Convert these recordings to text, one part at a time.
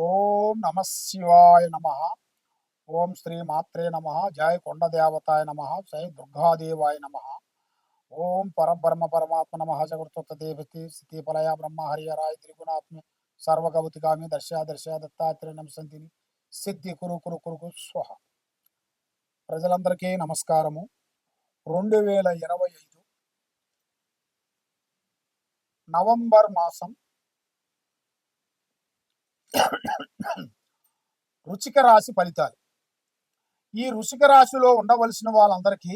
ఓం నమ శివాయ నమ. ఓం శ్రీ మాత్రే నమ. జయ కొండ దేవతాయ నమ. జయ దుర్గాదేవాయ నమ. ఓం పరబ్రహ్మ పరమాత్మ నమ. జగృత దేవతి స్థితిపలయ బ్రహ్మ హరియరాయ త్రిగుణాత్మ సర్వగవతిగామి దర్శ దర్శ దత్తాత్రేయ నమసంతిని సిద్ధి కురు కురు కురు స్వహ. ప్రజలందరికీ నమస్కారము. 2025 నవంబర్ మాసం వృశ్చిక రాశి ఫలితాలు. ఈ వృశ్చిక రాశిలో ఉండవలసిన వాళ్ళందరికీ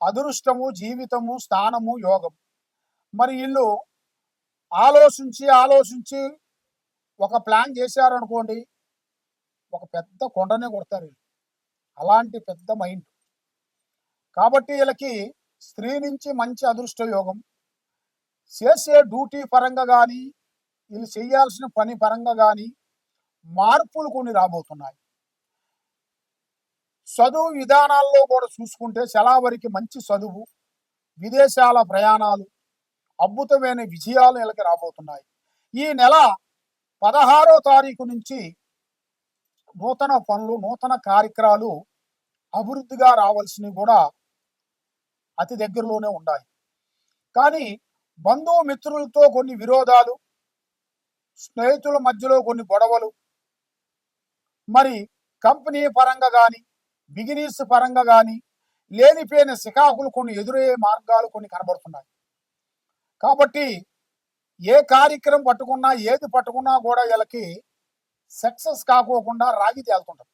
అదృష్టము, జీవితము, స్థానము, యోగం. మరి వీళ్ళు ఆలోచించి ఒక ప్లాన్ చేశారనుకోండి, ఒక పెద్ద కొండనే కొడతారు వీళ్ళు. అలాంటి పెద్ద మైండ్. కాబట్టి వీళ్ళకి స్త్రీ నుంచి మంచి అదృష్ట యోగం. చేసే డ్యూటీ పరంగా కానీ, వీళ్ళు చేయాల్సిన పని పరంగా కానీ మార్పులు కొన్ని రాబోతున్నాయి. చదువు విధానాల్లో కూడా చూసుకుంటే చాలా వరకు మంచి చదువు, విదేశాల ప్రయాణాలు, అద్భుతమైన విజయాలు వీళ్ళకి రాబోతున్నాయి. ఈ నెల 16వ తారీఖు నుంచి నూతన పనులు, నూతన కార్యక్రమాలు అభివృద్ధిగా రావాల్సినవి కూడా అతి దగ్గరలోనే ఉన్నాయి. కానీ బంధుమిత్రులతో కొన్ని విరోధాలు, స్నేహితుల మధ్యలో కొన్ని గొడవలు, మరి కంపెనీ పరంగా కానీ, బిజినెస్ పరంగా కానీ లేనిపోయిన సికాకులు కొన్ని ఎదురయ్యే మార్గాలు కొన్ని కనబడుతున్నాయి. కాబట్టి ఏ కార్యక్రమం పట్టుకున్నా, ఏది పట్టుకున్నా కూడా వీళ్ళకి సక్సెస్ కాకోకుండా రాగి తేలుతుంటారు.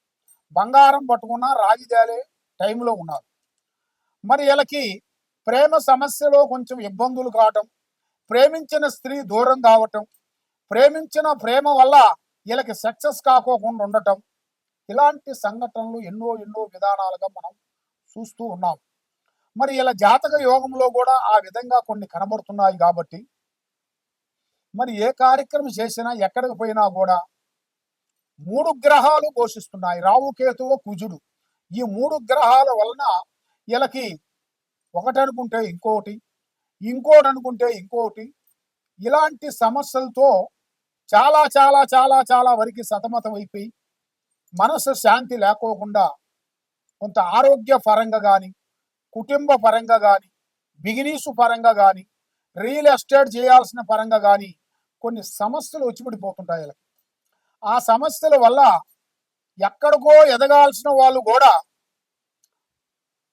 బంగారం పట్టుకున్నా రాగి తేలే టైంలో ఉన్నారు. మరి వీళ్ళకి ప్రేమ సమస్యలో కొంచెం ఇబ్బందులు కావటం, ప్రేమించిన స్త్రీ దూరం కావటం, ప్రేమించిన ప్రేమ వల్ల వీళ్ళకి సక్సెస్ కాకోకుండా ఉండటం, ఇలాంటి సంఘటనలు ఎన్నో విధానాలుగా మనం చూస్తూ ఉన్నాం. మరి ఇలా జాతక యోగంలో కూడా ఆ విధంగా కొన్ని కనబడుతున్నాయి. కాబట్టి మరి ఏ కార్యక్రమం చేసినా, ఎక్కడికి పోయినా కూడా 3 గ్రహాలు ఘోషిస్తున్నాయి. రాహు, కేతువు, కుజుడు. ఈ 3 గ్రహాల వలన వీళ్ళకి ఒకటి అనుకుంటే ఇంకోటి, ఇంకోటి అనుకుంటే ఇంకోటి, ఇలాంటి సమస్యలతో చాలా చాలా చాలా చాలా వరకు సతమతం అయిపోయి మనసు శాంతి లేకోకుండా కొంత ఆరోగ్య పరంగా కానీ, కుటుంబ పరంగా కానీ, బిజినెస్ పరంగా కానీ, రియల్ ఎస్టేట్ చేయాల్సిన పరంగా కానీ కొన్ని సమస్యలు వచ్చిపడిపోతుంటాయి. ఆ సమస్యల వల్ల ఎక్కడికో ఎదగాల్సిన వాళ్ళు కూడా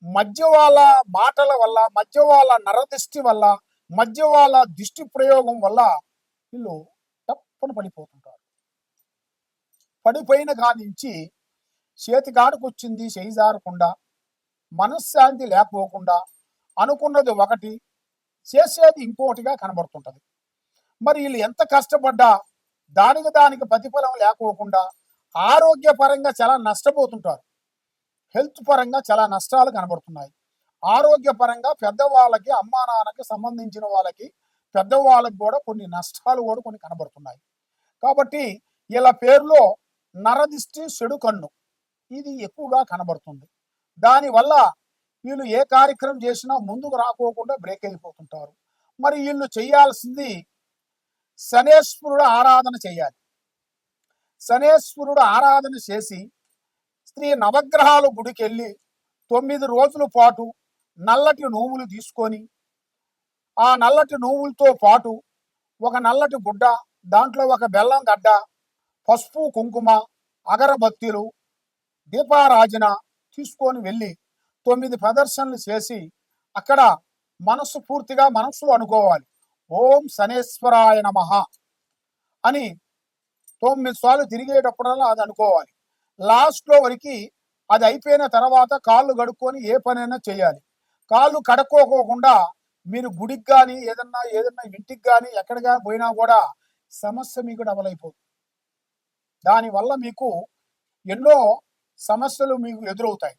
మధ్య వాళ్ళ మాటల వల్ల, మధ్య వాళ్ళ నరదృష్టి వల్ల, మధ్య వాళ్ళ దృష్టి ప్రయోగం వల్ల వీళ్ళు తప్పని పడిపోతుంటారు. పడిపోయిన కానించి చేతికాడుకు వచ్చింది చేయిజారకుండా, మనశ్శాంతి లేకపోకుండా, అనుకున్నది ఒకటి చేసేది ఇంకోటిగా కనబడుతుంటది. మరి వీళ్ళు ఎంత కష్టపడ్డా దానికి ప్రతిఫలం లేకోకుండా ఆరోగ్యపరంగా చాలా నష్టపోతుంటారు. హెల్త్ పరంగా చాలా నష్టాలు కనబడుతున్నాయి. ఆరోగ్యపరంగా పెద్దవాళ్ళకి, అమ్మా నాన్నకి సంబంధించిన వాళ్ళకి, పెద్దవాళ్ళకి కూడా కొన్ని నష్టాలు కూడా కొన్ని కనబడుతున్నాయి. కాబట్టి వీళ్ళ పేరులో నరదిష్టి, చెడు కన్ను ఇది ఎక్కువగా కనబడుతుంది. దానివల్ల వీళ్ళు ఏ కార్యక్రమం చేసినా ముందుకు రాకోకుండా బ్రేక్ అయిపోతుంటారు. మరి వీళ్ళు చేయాల్సింది శనేశ్వరుడు ఆరాధన చేయాలి. శనేశ్వరుడు ఆరాధన చేసి స్త్రీ నవగ్రహాల గుడికి వెళ్ళి 9 రోజుల పాటు నల్లటి నువ్వులు తీసుకొని, ఆ నల్లటి నువ్వులతో పాటు ఒక నల్లటి గుడ్డ, దాంట్లో ఒక బెల్లం గడ్డ, పసుపు, కుంకుమ, అగరబత్తీలు, దీపారాజన తీసుకొని వెళ్ళి 9 ప్రదర్శనలు చేసి అక్కడ పూర్తిగా మనస్సులో అనుకోవాలి, ఓం శనేశ్వరాయ నమః అని 9 సార్లు తిరిగేటప్పుడల్లా అది అనుకోవాలి. లాస్ట్లో వరకు అది అయిపోయిన తర్వాత కాళ్ళు కడుక్కొని ఏ పనైనా చేయాలి. కాళ్ళు కడుక్కోకుండా మీరు గుడికి కానీ, ఏదన్నా ఇంటికి కానీ, ఎక్కడికి పోయినా కూడా సమస్య మీకు డబల్ అయిపోతుంది. దానివల్ల మీకు ఎన్నో సమస్యలు మీకు ఎదురవుతాయి.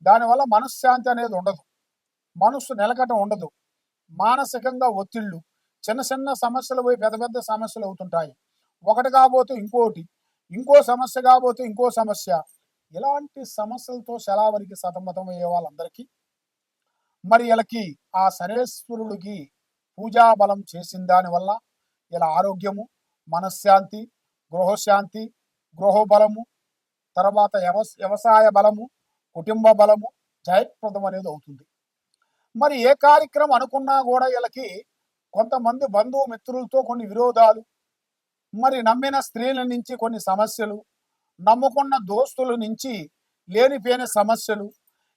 దానివల్ల మనశ్శాంతి అనేది ఉండదు, మనస్సు నిలకడ ఉండదు, మానసికంగా ఒత్తిళ్ళు, చిన్న సమస్యలు పోయి పెద్ద పెద్ద సమస్యలు అవుతుంటాయి. ఒకటి కాబోతే ఇంకోటి, ఇంకో సమస్య కాబోతే ఇంకో సమస్య. ఇలాంటి సమస్యలతో శలావరికి సతమతం అయ్యే వాళ్ళందరికీ మరి వీళ్ళకి ఆ శనేశ్వరుడికి పూజాబలం చేసిన దానివల్ల ఇలా ఆరోగ్యము, మనశ్శాంతి, గృహశాంతి, గృహబలము, తర్వాత వ్యవసాయ బలము, కుటుంబ బలము, జయప్రదం అనేది అవుతుంది. మరి ఏ కార్యక్రమం అనుకున్నా కూడా వీళ్ళకి కొంతమంది బంధుమిత్రులతో కొన్ని విరోధాలు, మరి నమ్మిన స్త్రీల నుంచి కొన్ని సమస్యలు, నమ్ముకున్న దోస్తుల నుంచి లేనిపోయిన సమస్యలు.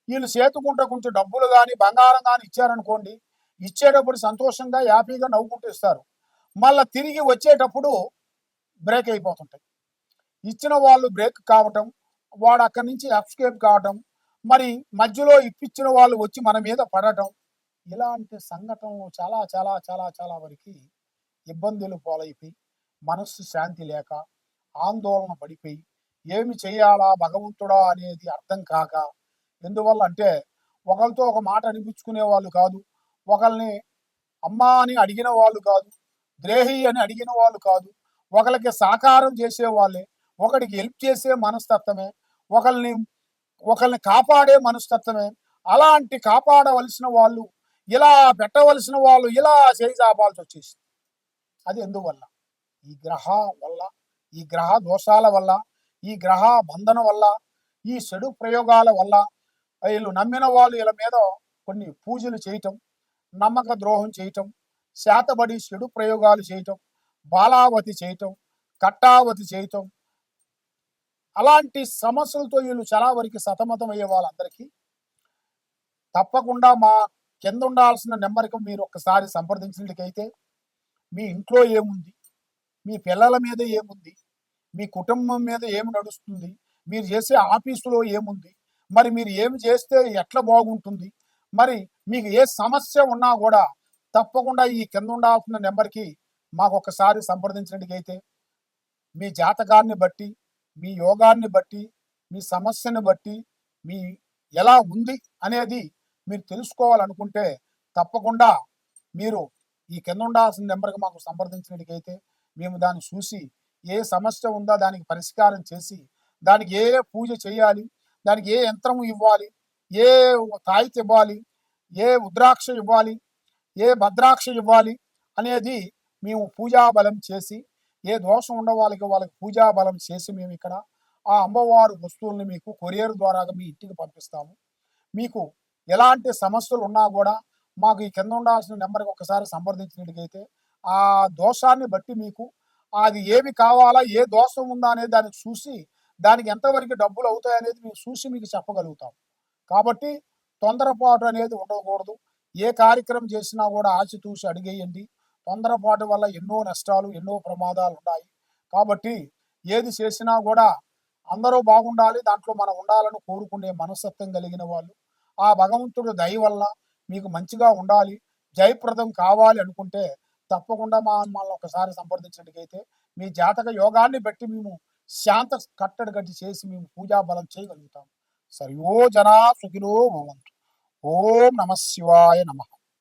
వీళ్ళు చేతుకుంటే కొంచెం డబ్బులు కానీ బంగారం కానీ ఇచ్చారనుకోండి, ఇచ్చేటప్పుడు సంతోషంగా హ్యాపీగా నవ్వుకుంటూ ఇస్తారు. మళ్ళీ తిరిగి వచ్చేటప్పుడు బ్రేక్ అయిపోతుంటాయి. ఇచ్చిన వాళ్ళు బ్రేక్ కావటం, వాడు అక్కడి నుంచి ఎస్కేప్ కావటం, మరి మధ్యలో ఇప్పించిన వాళ్ళు వచ్చి మన మీద పడటం, ఇలాంటి సంఘటనలు చాలా చాలా చాలా చాలా వరకు ఇబ్బందులు పాలైపోయి, మనస్సు శాంతి లేక, ఆందోళన పడిపోయి, ఏమి చేయాలా భగవంతుడా అనేది అర్థం కాక, ఎందువల్ల అంటే ఒకరితో ఒక మాట అనిపించుకునే వాళ్ళు కాదు, ఒకరిని అమ్మా అని అడిగిన వాళ్ళు కాదు, ద్రేహి అని అడిగిన వాళ్ళు కాదు, ఒకరికి సహకారం చేసే వాళ్ళే, ఒకరికి హెల్ప్ చేసే మనస్తత్వమే, ఒకరిని కాపాడే మనస్తత్వమే. అలాంటి కాపాడవలసిన వాళ్ళు ఇలా పెట్టవలసిన వాళ్ళు ఇలా చేయి చాపాల్సి వచ్చేసి, అది ఎందువల్ల? ఈ గ్రహ వల్ల, ఈ గ్రహ దోషాల వల్ల, ఈ గ్రహ బంధన వల్ల, ఈ చెడు ప్రయోగాల వల్ల వీళ్ళు నమ్మిన వాళ్ళు వీళ్ళ మీద కొన్ని పూజలు చేయటం, నమ్మక ద్రోహం చేయటం, శాతబడి చెడు ప్రయోగాలు చేయటం, బాలావతి చేయటం, కట్టావతి చేయటం, అలాంటి సమస్యలతో వీళ్ళు చాలా వరకు సతమతం అయ్యే వాళ్ళందరికీ తప్పకుండా మా కింద ఉండాల్సిన నెంబర్కి మీరు ఒక్కసారి సంప్రదించినట్లయితే, మీ ఇంట్లో ఏముంది, మీ పిల్లల మీద ఏముంది, మీ కుటుంబం మీద ఏమి నడుస్తుంది, మీరు చేసే ఆఫీసులో ఏముంది, మరి మీరు ఏమి చేస్తే ఎట్లా బాగుంటుంది, మరి మీకు ఏ సమస్య ఉన్నా కూడా తప్పకుండా ఈ కింద ఉండాల్సిన నెంబర్కి మాకు ఒకసారి సంప్రదించినట్టుగైతే మీ జాతకాన్ని బట్టి, మీ యోగాన్ని బట్టి, మీ సమస్యను బట్టి, మీ ఎలా ఉంది అనేది మీరు తెలుసుకోవాలనుకుంటే తప్పకుండా మీరు ఈ కింద ఉండాల్సిన నెంబర్కి మాకు సంప్రదించినట్టుగైతే మేము దాన్ని చూసి ఏ సమస్య ఉందో దానికి పరిష్కారం చేసి, దానికి ఏ పూజ చేయాలి, దానికి ఏ యంత్రం ఇవ్వాలి, ఏ తాయిత ఇవ్వాలి, ఏ ఉద్రాక్ష ఇవ్వాలి, ఏ భద్రాక్ష ఇవ్వాలి అనేది మేము పూజా బలం చేసి, ఏ దోషం ఉండ వాళ్ళకి పూజా బలం చేసి మేము ఇక్కడ ఆ అమ్మవారు వస్తువుల్ని మీకు కొరియర్ ద్వారా మీ ఇంటికి పంపిస్తాము. మీకు ఎలాంటి సమస్యలు ఉన్నా కూడా మాకు ఈ కింద ఉండాల్సిన నెంబర్కి ఒకసారి సంప్రదించినట్టుగైతే ఆ దోషాన్ని బట్టి మీకు అది ఏమి కావాలా, ఏ దోషం ఉందా అనేది దానికి చూసి, దానికి ఎంతవరకు డబ్బులు అవుతాయనేది మేము చూసి మీకు చెప్పగలుగుతాం. కాబట్టి తొందరపాటు అనేది ఉండకూడదు. ఏ కార్యక్రమం చేసినా కూడా ఆచితూచి అడిగేయండి. తొందరపాటు వల్ల ఎన్నో నష్టాలు, ఎన్నో ప్రమాదాలు ఉన్నాయి. కాబట్టి ఏది చేసినా కూడా అందరూ బాగుండాలి, దాంట్లో మనం ఉండాలని కోరుకునే మనస్తత్వం కలిగిన వాళ్ళు, ఆ భగవంతుడు దయ వల్ల మీకు మంచిగా ఉండాలి, జయప్రదం కావాలి అనుకుంటే తప్పకుండా మమ్మల్ని ఒకసారి సంప్రదించినట్టుగైతే మీ జాతక యోగాన్ని బట్టి మేము శాంత కట్టడి గట్టి చేసి మేము పూజా బలం చేయగలుగుతాం. సర్వో జనా సుఖినో భవంతు. ఓం నమ శివాయ నమః.